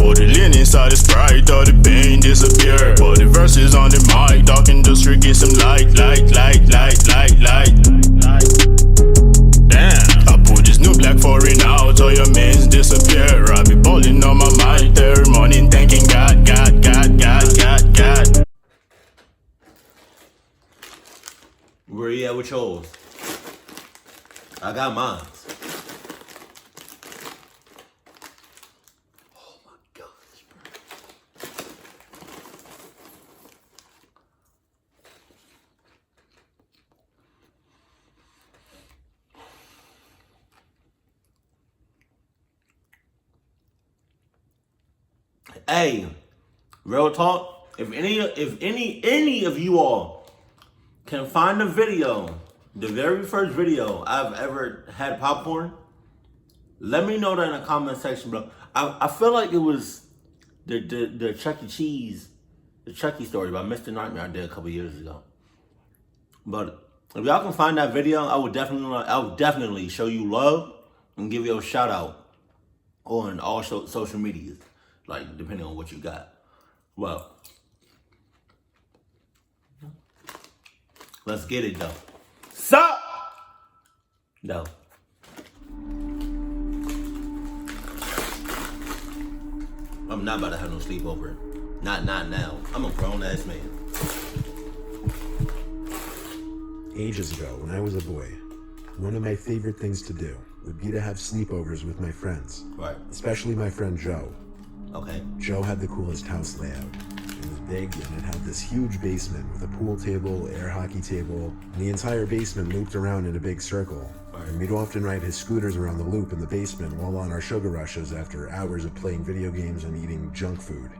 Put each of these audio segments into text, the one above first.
Pour the lean inside the Sprite, all the pain disappear. But the verses on the mic, dark industry, get some light. Damn, I put this new black foreign out, all your mans disappear. I be balling on my mic, every morning thanking God. Where you at with yours? I got mine. Oh my gosh, bro. Hey, real talk. If any of you all can find a video, the very first video I've ever had popcorn, let me know that in the comment section, bro. I feel like it was the Chuck E. Cheese, the Chucky story by Mr. Nightmare I did a couple years ago. But if y'all can find that video, I would definitely show you love and give you a shout out on all social medias, like depending on what you got. Well, let's get it though. Sup? No. I'm not about to have no sleepover. Not now. I'm a grown ass man. Ages ago, when I was a boy, one of my favorite things to do would be to have sleepovers with my friends. Right. Especially my friend Joe. Okay. Joe had the coolest house layout. It was big and it had this huge basement with a pool table, air hockey table, and the entire basement looped around in a big circle. Right. And we'd often ride his scooters around the loop in the basement while on our sugar rushes after hours of playing video games and eating junk food.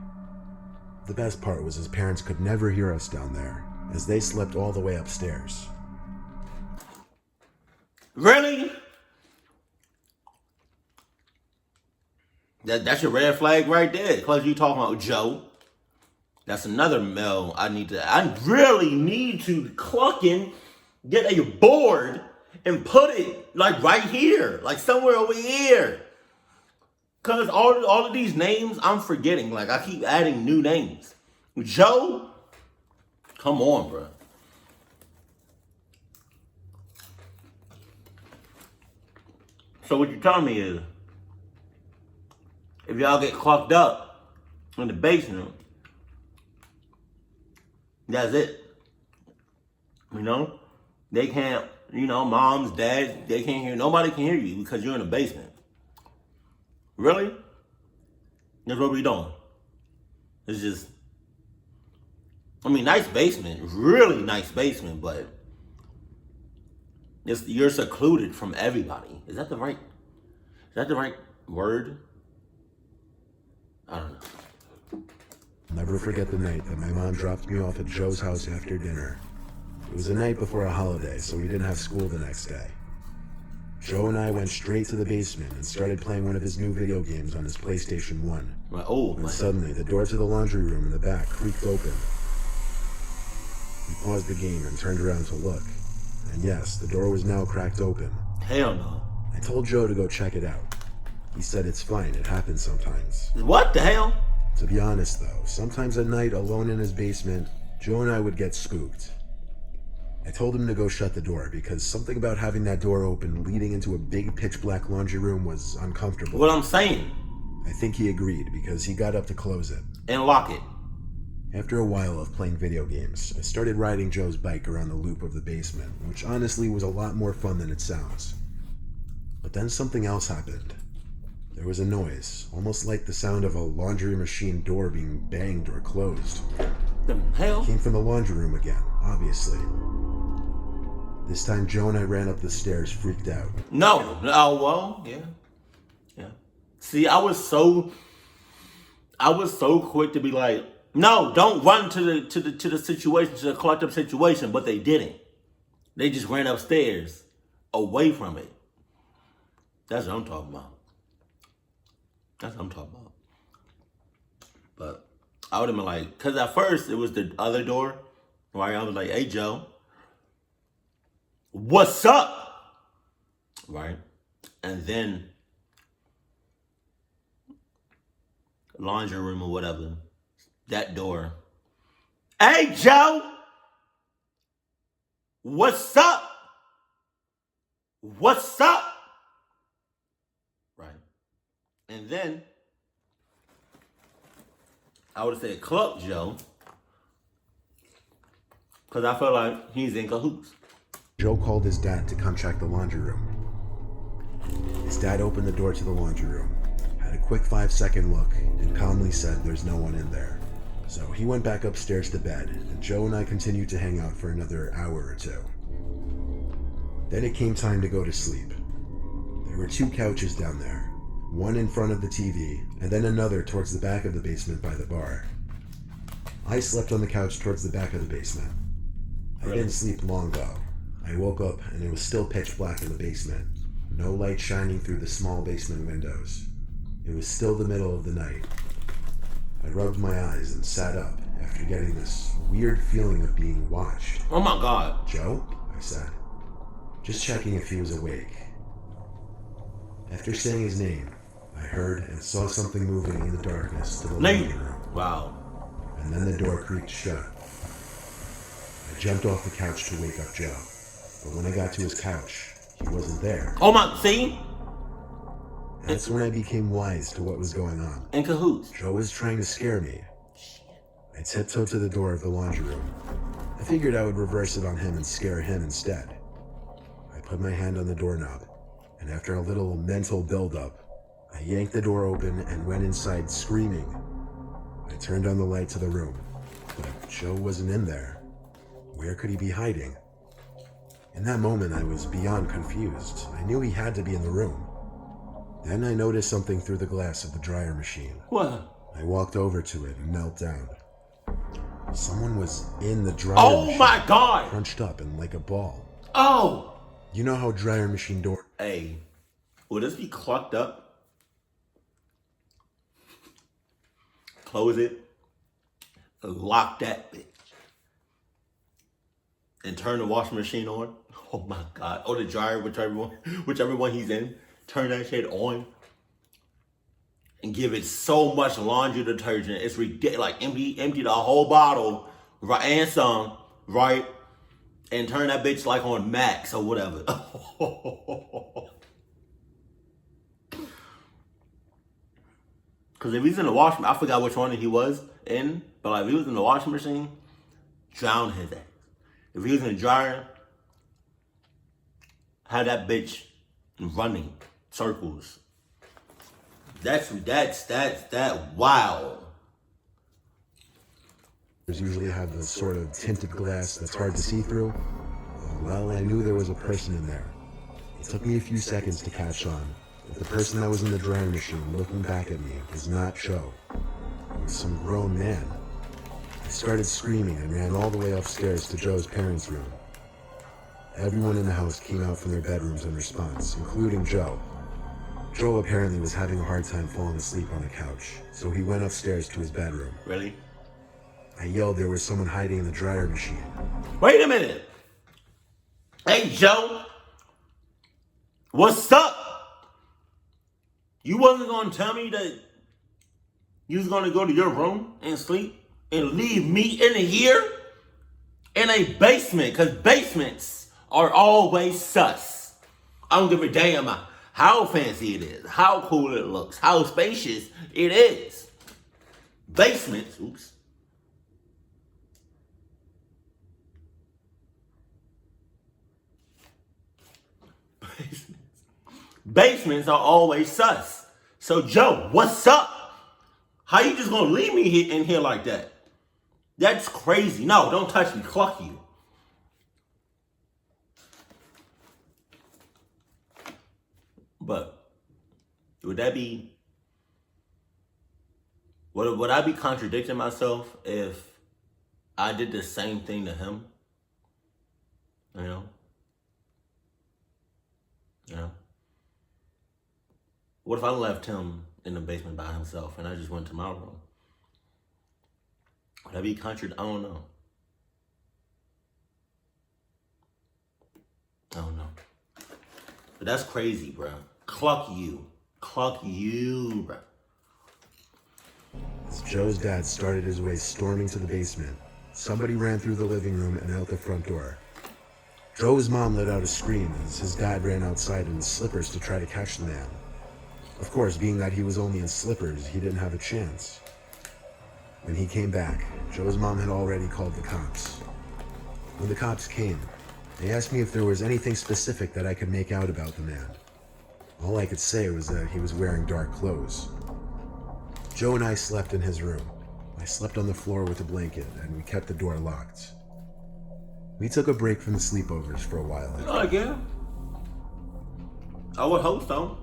The best part was his parents could never hear us down there, as they slept all the way upstairs. Really? That's your red flag right there. Cause you talking about Joe. That's another male I really need to get a board and put it like right here. Like somewhere over here. Cause all of these names I'm forgetting. Like I keep adding new names. Joe? Come on, bro. So what you're telling me is, if y'all get clocked up in the basement, that's it. You know? They can't, moms, dads, they can't hear, nobody can hear you because you're in the basement. Really? That's what we doing. It's just, nice basement, really nice basement, but you're secluded from everybody. Is that the right word? I don't know. I'll never forget the night that my mom dropped me off at Joe's house after dinner. It was the night before a holiday, so we didn't have school the next day. Joe and I went straight to the basement and started playing one of his new video games on his PlayStation 1. And suddenly, the door to the laundry room in the back creaked open. We paused the game and turned around to look. And yes, the door was now cracked open. Hell no. I told Joe to go check it out. He said it's fine, it happens sometimes. What the hell? To be honest though, sometimes at night, alone in his basement, Joe and I would get spooked. I told him to go shut the door because something about having that door open leading into a big pitch black laundry room was uncomfortable. What I'm saying. I think he agreed because he got up to close it. And lock it. After a while of playing video games, I started riding Joe's bike around the loop of the basement, which honestly was a lot more fun than it sounds. But then something else happened. There was a noise, almost like the sound of a laundry machine door being banged or closed. The hell? It came from the laundry room again, obviously. This time Joe and I ran up the stairs freaked out. No. Oh, well, yeah. See, I was so quick to be like, no, don't run to the situation, to the collective situation, but they didn't. They just ran upstairs, away from it. That's what I'm talking about. But I would have been like, because at first it was the other door, right? I was like, hey, Joe, what's up? Right? And then laundry room or whatever. That door. Hey, Joe! What's up? What's up? Right. And then I would have said, Cluck Joe. Because I feel like he's in cahoots. Joe called his dad to come check the laundry room. His dad opened the door to the laundry room, had a quick 5-second look, and calmly said there's no one in there. So he went back upstairs to bed, and Joe and I continued to hang out for another hour or two. Then it came time to go to sleep. There were 2 couches down there, one in front of the TV, and then another towards the back of the basement by the bar. I slept on the couch towards the back of the basement. I didn't sleep long though. I woke up and it was still pitch black in the basement. No light shining through the small basement windows. It was still the middle of the night. I rubbed my eyes and sat up after getting this weird feeling of being watched. Oh my God. Joe? I said. Just checking if he was awake. After saying his name, I heard and saw something moving in the darkness to the living room. Wow. And then the door creaked shut. I jumped off the couch to wake up Joe, but when I got to his couch, he wasn't there. Oh my, see? That's when I became wise to what was going on. In cahoots. Joe was trying to scare me. I tiptoed to the door of the laundry room. I figured I would reverse it on him and scare him instead. I put my hand on the doorknob, and after a little mental buildup, I yanked the door open and went inside screaming. I turned on the light to the room, but Joe wasn't in there. Where could he be hiding? In that moment, I was beyond confused. I knew he had to be in the room. Then I noticed something through the glass of the dryer machine. What? I walked over to it and knelt down. Someone was in the dryer machine. Oh my God! Crunched up and like a ball. Oh! You know how dryer machine door... Hey, will this be clucked up? Close it. Lock that bitch. And turn the washing machine on. Oh my God. Or the dryer, whichever one he's in. Turn that shit on. And give it so much laundry detergent. It's ridiculous. Like empty the whole bottle, right, and some, right? And turn that bitch like on max or whatever. Because if he's in the washing, I forgot which one he was in, but like if he was in the washing machine, drown his ass. If he was in the dryer, have that bitch running circles. That's wow. usually have the sort of tinted glass that's hard to see through. Well, I knew there was a person in there. It took me a few seconds to catch on. But the person that was in the drying machine looking back at me was not Joe. It was some grown man. I started screaming and ran all the way upstairs to Joe's parents' room. Everyone in the house came out from their bedrooms in response, including Joe. Joe apparently was having a hard time falling asleep on the couch, so he went upstairs to his bedroom. Really? I yelled there was someone hiding in the dryer machine. Wait a minute. Hey, Joe. What's up? You wasn't going to tell me that you was going to go to your room and sleep and leave me in here in a basement? Because basements are always sus. I don't give a damn how fancy it is, how cool it looks, how spacious it is. Basements, oops. Basements are always sus. So, Joe, what's up? How you just gonna leave me in here like that? That's crazy. No, don't touch me. Cluck you. But would that be? Would I be contradicting myself if I did the same thing to him? You know? Yeah. What if I left him in the basement by himself and I just went to my room? Would that be contradicting? I don't know. I don't know. But that's crazy, bro. Cluck you. Cluck you, bro. Joe's dad started his way storming to the basement, somebody ran through the living room and out the front door. Joe's mom let out a scream as his dad ran outside in his slippers to try to catch the man. Of course, being that he was only in slippers, he didn't have a chance. When he came back, Joe's mom had already called the cops. When the cops came, they asked me if there was anything specific that I could make out about the man. All I could say was that he was wearing dark clothes. Joe and I slept in his room. I slept on the floor with a blanket, and we kept the door locked. We took a break from the sleepovers for a while. Oh, yeah. I would hope so.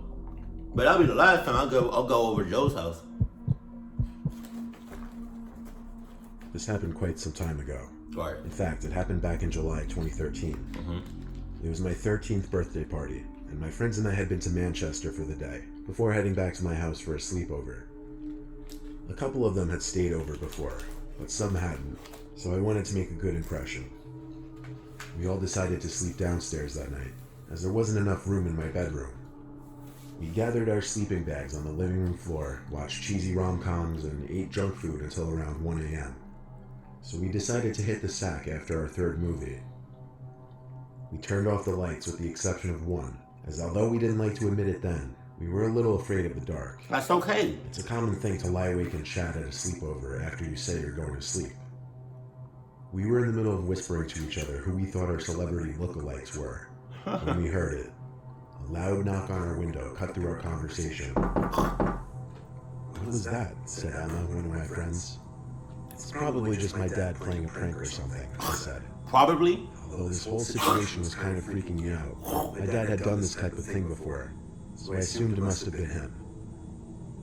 But that'll be the last time I'll go over to Joe's house. This happened quite some time ago. Right. In fact, it happened back in July 2013. It was my 13th birthday party, and my friends and I had been to Manchester for the day, before heading back to my house for a sleepover. A couple of them had stayed over before, but some hadn't, so I wanted to make a good impression. We all decided to sleep downstairs that night, as there wasn't enough room in my bedroom. We gathered our sleeping bags on the living room floor, watched cheesy rom-coms, and ate junk food until around 1 a.m. So we decided to hit the sack after our third movie. We turned off the lights with the exception of one, as although we didn't like to admit it then, we were a little afraid of the dark. That's okay. It's a common thing to lie awake and chat at a sleepover after you say you're going to sleep. We were in the middle of whispering to each other who we thought our celebrity lookalikes were, when we heard it. A loud knock on our window cut through our conversation. "What was that?" said Emma, one of my friends. "It's probably just my dad playing a prank or something," I said. Probably. Although this whole situation was kind of freaking me out. My dad had done this type of thing before, so I assumed it must have been him.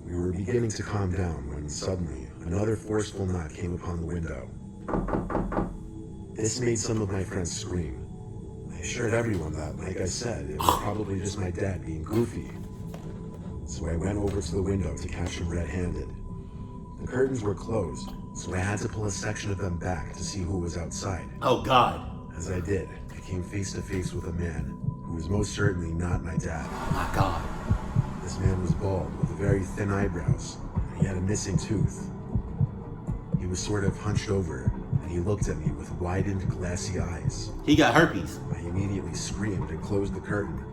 We were beginning to calm down when suddenly another forceful knock came upon the window. This made some of my friends scream. I assured everyone that, like I said, it was probably just my dad being goofy. So I went over to the window to catch him red-handed. The curtains were closed, so I had to pull a section of them back to see who was outside. Oh, God. As I did, I came face to face with a man who was most certainly not my dad. Oh, my God. This man was bald with very thin eyebrows, and he had a missing tooth. He was sort of hunched over, and he looked at me with widened, glassy eyes. He got herpes. I immediately screamed and closed the curtain.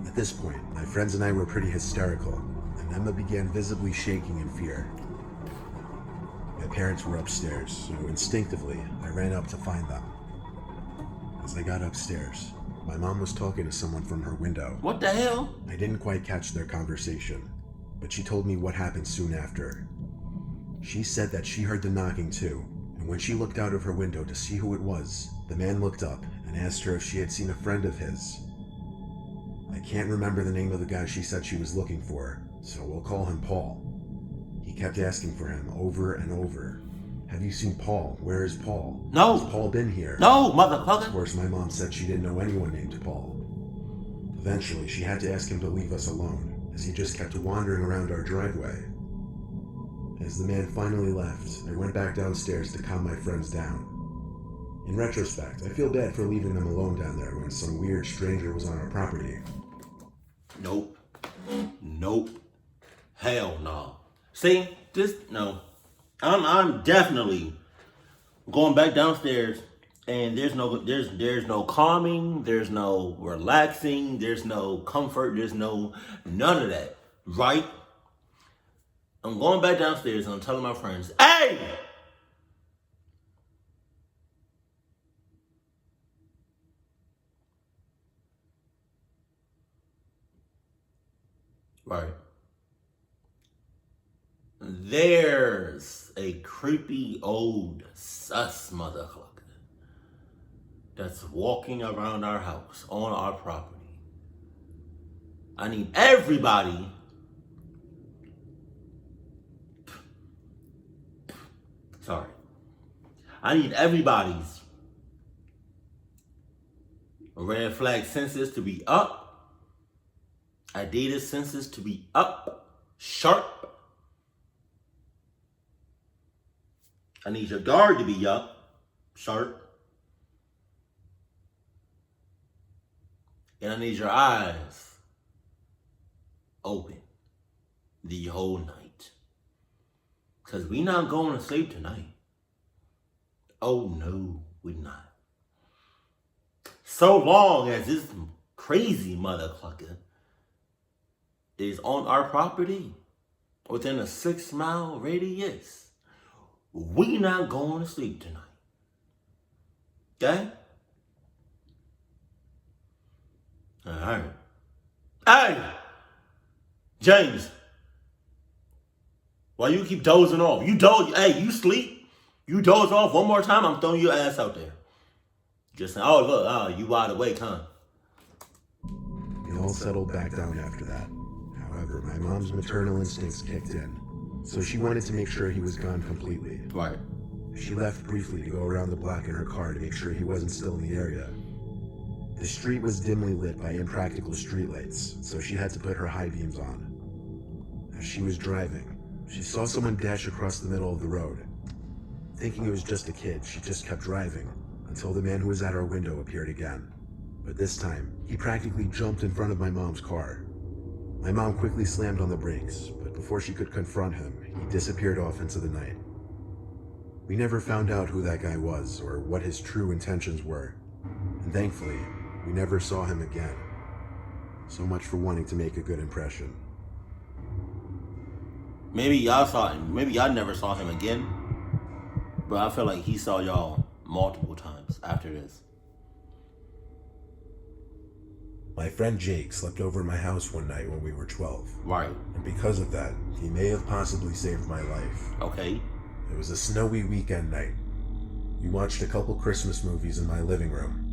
At this point, my friends and I were pretty hysterical, and Emma began visibly shaking in fear. My parents were upstairs, so instinctively, I ran up to find them. As I got upstairs, my mom was talking to someone from her window. What the hell? I didn't quite catch their conversation, but she told me what happened soon after. She said that she heard the knocking too, and when she looked out of her window to see who it was, the man looked up and asked her if she had seen a friend of his. I can't remember the name of the guy she said she was looking for, so we'll call him Paul. He kept asking for him over and over. "Have you seen Paul? Where is Paul? No. Has Paul been here?" No, Of motherfucker. course, my mom said she didn't know anyone named Paul. Eventually, she had to ask him to leave us alone, as he just kept wandering around our driveway. As the man finally left, I went back downstairs to calm my friends down. In retrospect, I feel bad for leaving them alone down there when some weird stranger was on our property. Nope. Nope. Hell no. See, no. I'm definitely going back downstairs, and there's no calming, there's no relaxing, there's no comfort, there's no none of that, right? I'm going back downstairs and I'm telling my friends, "Hey! Right. There's a creepy old sus motherfucker that's walking around our house on our property. I need everybody I need everybody's red flag senses to be up. Adidas senses to be up. Sharp. I need your guard to be up. Sharp. And I need your eyes open the whole night. Because we not going to sleep tonight. Oh, no, we not. So long as this crazy motherfucker is on our property within a 6-mile radius, we not going to sleep tonight. Okay? Alright. Hey! James! Why you keep dozing off? You sleep? You doze off one more time, I'm throwing your ass out there. Just saying, oh look, you wide awake, huh? We all settled back down after that. However, my mom's maternal instincts kicked in, so she wanted to make sure he was gone completely. Right. She left briefly to go around the block in her car to make sure he wasn't still in the area. The street was dimly lit by impractical streetlights, so she had to put her high beams on. As she was driving, she saw someone dash across the middle of the road. Thinking it was just a kid, she just kept driving until the man who was at our window appeared again. But this time, he practically jumped in front of my mom's car. My mom quickly slammed on the brakes, but before she could confront him, he disappeared off into the night. We never found out who that guy was or what his true intentions were, and thankfully, we never saw him again. So much for wanting to make a good impression. Maybe y'all saw him. Maybe y'all never saw him again. But I feel like he saw y'all multiple times after this. My friend Jake slept over at my house one night when we were 12. Right. And because of that, he may have possibly saved my life. Okay. It was a snowy weekend night. We watched a couple Christmas movies in my living room.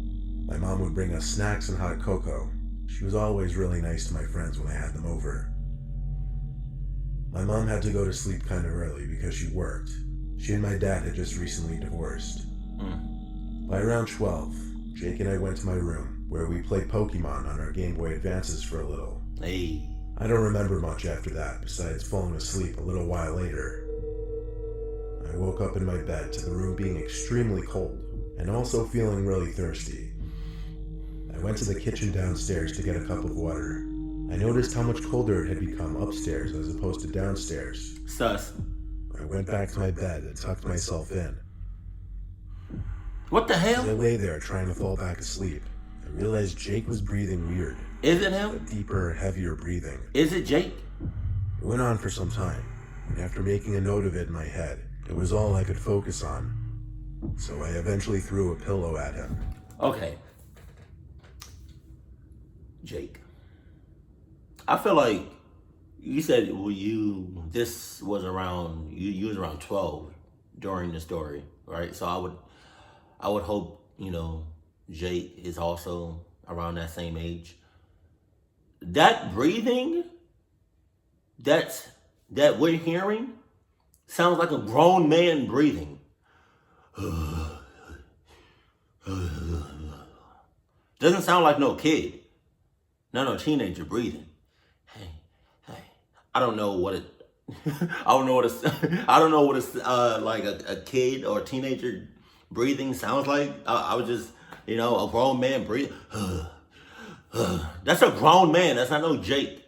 My mom would bring us snacks and hot cocoa. She was always really nice to my friends when I had them over. My mom had to go to sleep kind of early because she worked. She and my dad had just recently divorced. By around 12, Jake and I went to my room, where we played Pokemon on our Game Boy Advances for a little. Hey. I don't remember much after that, besides falling asleep a little while later. I woke up in my bed to the room being extremely cold, and also feeling really thirsty. I went to the kitchen downstairs to get a cup of water. I noticed how much colder it had become upstairs as opposed to downstairs. Sus. I went back to my bed and tucked myself in. What the hell? As I lay there trying to fall back asleep, I realized Jake was breathing weird. Is it A him? deeper, heavier breathing. Is it Jake? It went on for some time, and after making a note of it in my head, it was all I could focus on. So I eventually threw a pillow at him. Okay. Jake. I feel like you said this was around, you was around 12 during the story, right? So I would hope, Jake is also around that same age. That breathing that we're hearing sounds like a grown man breathing. Doesn't sound like no kid. No teenager breathing. Hey. I don't know what it's like a kid or a teenager breathing sounds like. I was just, a grown man breathing. That's a grown man. That's not no Jake.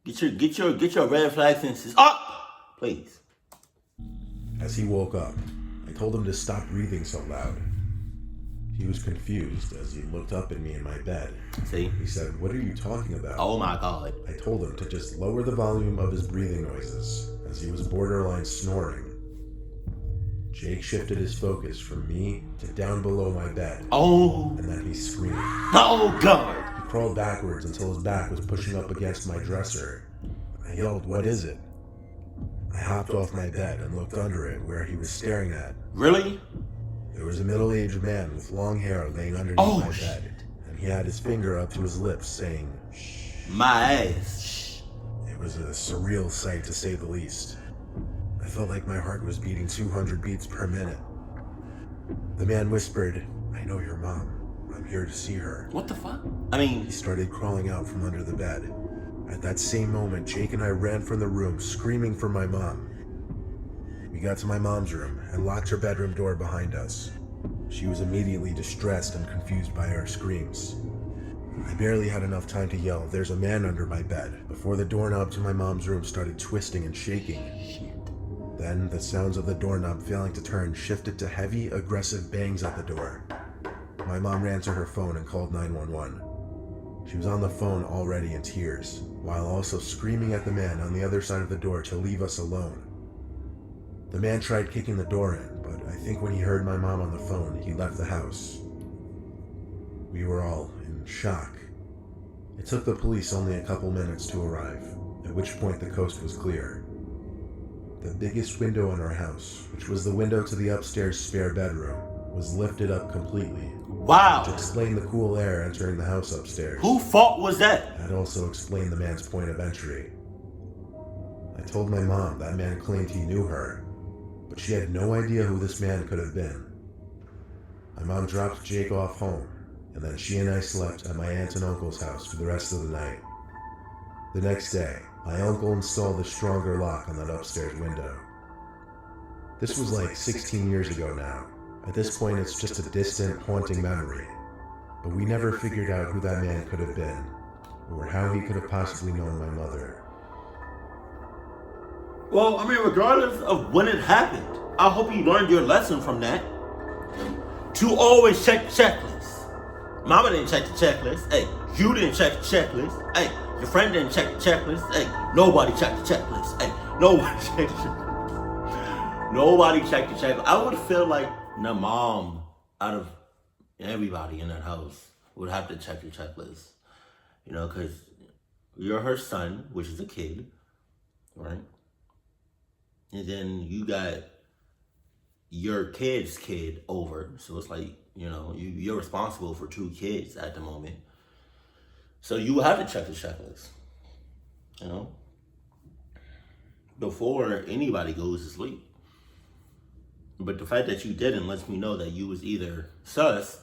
Get your red flag senses up, please. As he woke up, I told him to stop breathing so loud. He was confused as he looked up at me in my bed. See? He said, "What are you talking about?" Oh my God. I told him to just lower the volume of his breathing noises, as he was borderline snoring. Jake shifted his focus from me to down below my bed. Oh. And then he screamed. Oh God. He crawled backwards until his back was pushing up against my dresser. I yelled, "What is it?" I hopped off my bed and looked under it where he was staring at. Really? There was a middle-aged man with long hair laying underneath my bed, and he had his finger up to his lips saying, "Shh." My ass. Shh. It was a surreal sight to say the least. I felt like my heart was beating 200 beats per minute. The man whispered, "I know your mom. I'm here to see her." What the fuck? I mean, He started crawling out from under the bed. At that same moment, Jake and I ran from the room, screaming for my mom. We got to my mom's room and locked her bedroom door behind us. She was immediately distressed and confused by our screams. I barely had enough time to yell, "There's a man under my bed," before the doorknob to my mom's room started twisting and shaking. shit. Then the sounds of the doorknob failing to turn shifted to heavy, aggressive bangs at the door. My mom ran to her phone and called 911. She was on the phone already in tears, while also screaming at the man on the other side of the door to leave us alone. The man tried kicking the door in, but I think when he heard my mom on the phone, he left the house. We were all in shock. It took the police only a couple minutes to arrive, at which point the coast was clear. The biggest window in our house, which was the window to the upstairs spare bedroom, was lifted up completely. Wow. Which explained the cool air entering the house upstairs. Whose fault was that? That also explained the man's point of entry. I told my mom that man claimed he knew her, but she had no idea who this man could have been. My mom dropped Jake off home, and then she and I slept at my aunt and uncle's house for the rest of the night. The next day, my uncle installed a stronger lock on that upstairs window. This was like 16 years ago now. At this point, it's just a distant, haunting memory. But we never figured out who that man could have been, or how he could have possibly known my mother. Well, I mean, regardless of when it happened, I hope you learned your lesson from that. To always check the checklist. Mama didn't check the checklist. Hey, you didn't check the checklist. Hey, your friend didn't check the checklist. Hey, nobody checked the checklist. Hey, nobody checked the checklist. Nobody checked the checklist. I would feel like the mom, out of everybody in that house, would have to check the checklist. You know, because you're her son, which is a kid, right? And then you got your kid's kid over. So it's like, you know, you're responsible for 2 kids at the moment. So you have to check the checklist, you know, before anybody goes to sleep. But the fact that you didn't lets me know that you was either sus,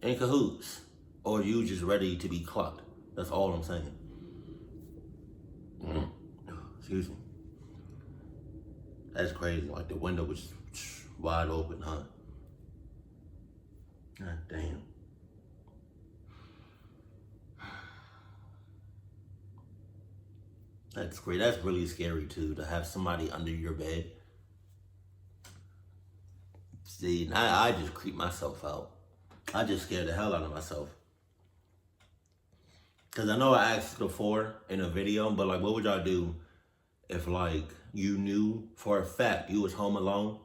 in cahoots, or you just ready to be clucked. That's all I'm saying. Excuse me. That's crazy. Like the window was wide open, huh? God damn. That's great. That's really scary too, to have somebody under your bed. See, I just creep myself out. I just scared the hell out of myself. Because I know I asked before in a video, but like, what would y'all do if like you knew for a fact you was home alone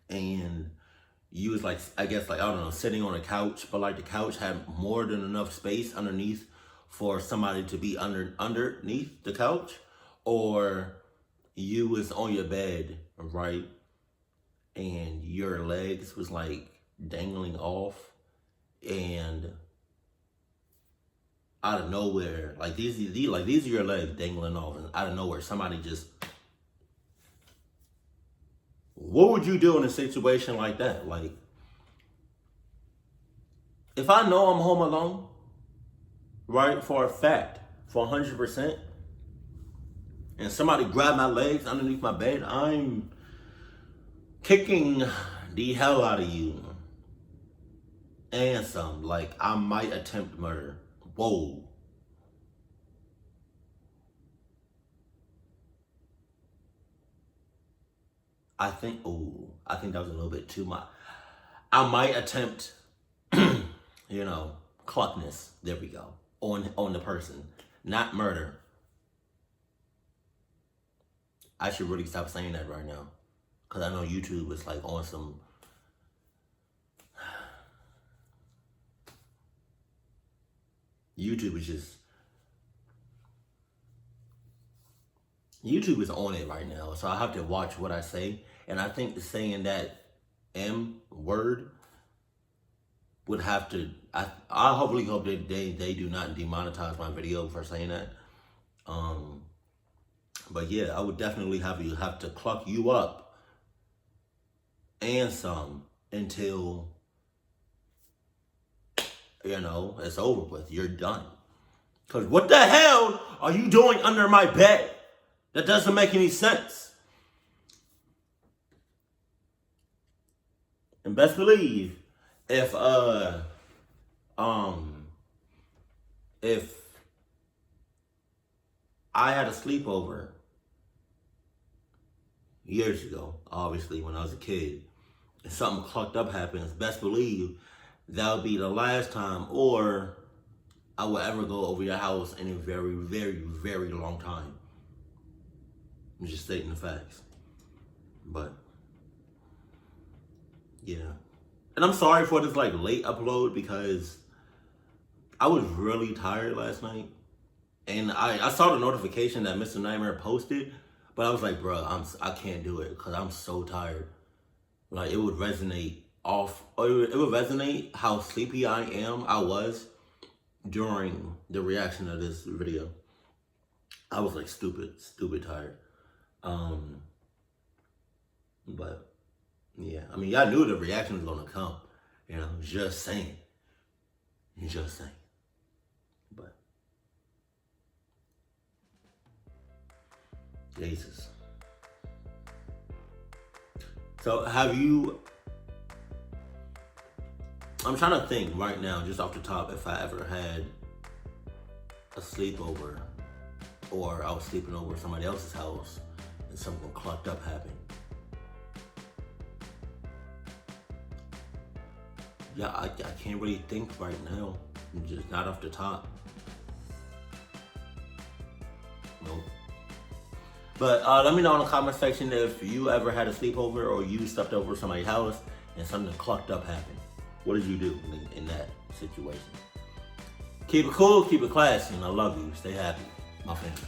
and you was like, I guess like, I don't know, sitting on a couch, but like the couch had more than enough space underneath for somebody to be underneath the couch, or you was on your bed, right? And your legs was like dangling off, and out of nowhere, like these are your legs dangling off, and out of nowhere somebody just, what would you do in a situation like that? Like, if I know I'm home alone, right, for a fact, for 100%, and somebody grabbed my legs underneath my bed, I'm kicking the hell out of you. And some, like, I might attempt murder. Whoa. I think that was a little bit too much. I might attempt, you know, cluckness. There we go. On the person. Not murder. I should really stop saying that right now. Because I know YouTube is like on some... YouTube is on it right now. So I have to watch what I say. And I think saying that M word would have to... I hopefully hope that they do not demonetize my video for saying that. But yeah, I would definitely have to cluck you up and some until, you know, it's over with. You're done. Because what the hell are you doing under my bed? That doesn't make any sense. And best believe, if I had a sleepover, years ago, obviously, when I was a kid, and something clucked up happens, best believe that would be the last time or I will ever go over your house in a very, very, very long time. I'm just stating the facts. But, yeah. And I'm sorry for this like late upload because I was really tired last night. And I saw the notification that Mr. Nightmare posted, but I was like, bro, I can't do it because I'm so tired. Like, it would resonate how sleepy I was during the reaction of this video. I was like stupid tired. But yeah, I mean, y'all knew the reaction was gonna come, you know, just saying. But Jesus. So I'm trying to think right now, just off the top, if I ever had a sleepover or I was sleeping over at somebody else's house and something clucked up happened. Yeah, I can't really think right now. Just not off the top. Nope. But let me know in the comment section if you ever had a sleepover or you stepped over somebody's house and something clucked up happened. What did you do in that situation? Keep it cool, keep it classy, and I love you. Stay happy, my family.